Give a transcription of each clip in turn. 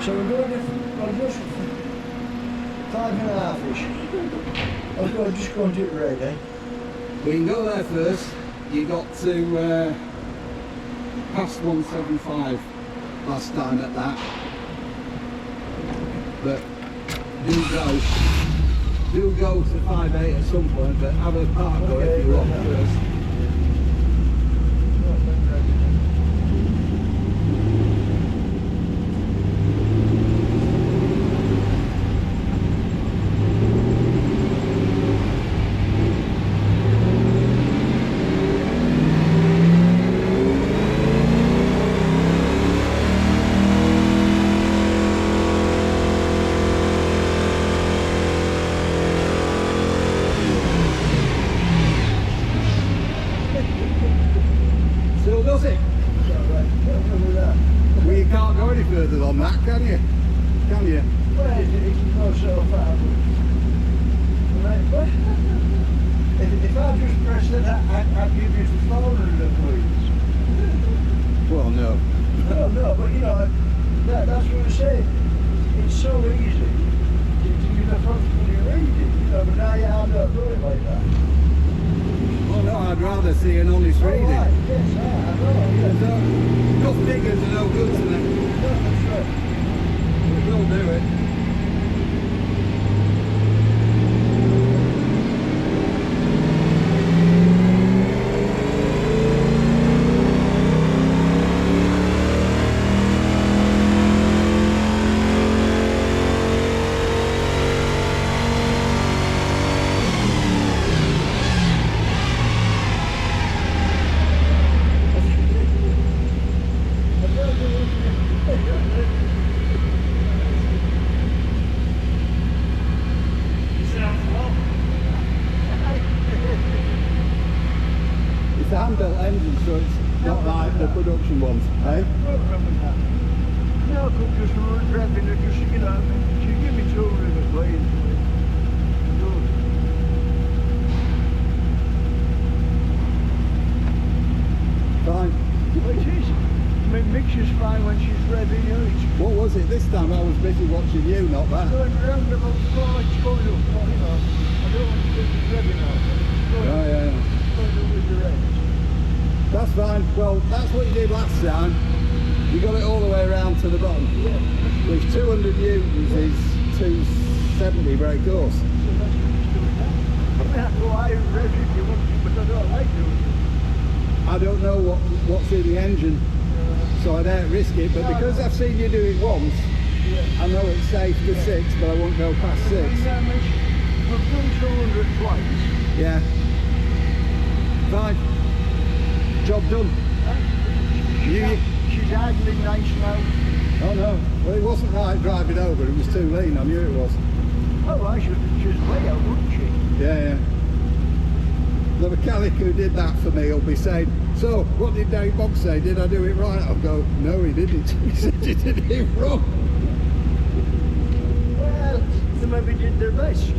So we're going to, well, just 5.5-ish. I'll just go and do it ready. We can go there first. You got to past 175 last time at that. But do go to 5.8 at some point, but have a park go if you want first. Still does it? Well, you can't go any further than that, can you? Can you? Well, it can go so far. But if I just press it, I'd give you 400 please. Well, no. No, but you know, that's what I say. It's so easy to use a front when you read it, you know, but now you have to do it like that. Well, no, I'd rather see an honest reading. Right. Yes, I know. Yes. Enough figures are no good to them. No, that's right. But we'll do it. It's a hand-built engine, so it's not like the production ones, eh? No, I could just rev in it, just, you know, she give me 200 please. Fine. Well, it is. I mean, mixture's fine when she's revving, you know. What was it this time? I was busy watching you, not that. Going round about 4, it's going up, you know. I don't want to do the revving out. Oh, yeah. Going up with the revs. That's fine. Well, that's what you did last time. You got it all the way around to the bottom. Yeah. With 200 newtons is 270 brake horse. So that's what it's doing now. I mean, I go higher rev if you want to, but I don't like doing it. I don't know what's in the engine, so I don't risk it. But because I've seen you do it once, I know it's safe to 6, but I won't go past 6. We've done 200 twice. Yeah. Fine. Job done. She's idling nice now. Oh no. Well, it wasn't right driving over. It was too lean. I knew it was. Oh, I should. She's way out, wouldn't she? Yeah, yeah. The mechanic who did that for me will be saying, so, what did Dave Boggs say? Did I do it right? I'll go, no, he didn't. He said you did it wrong. Well, they maybe did their best.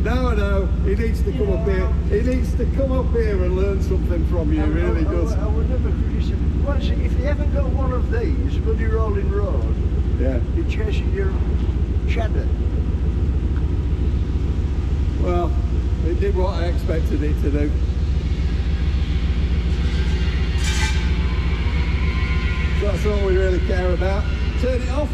No, he needs to come up here. He needs to come up here and learn something from you, he really does. I would never criticize. Well, see, if you haven't got one of these, bloody rolling road, Yeah. you're chasing your cheddar. Well, it did what I expected it to do. So that's all we really care about. Turn it off.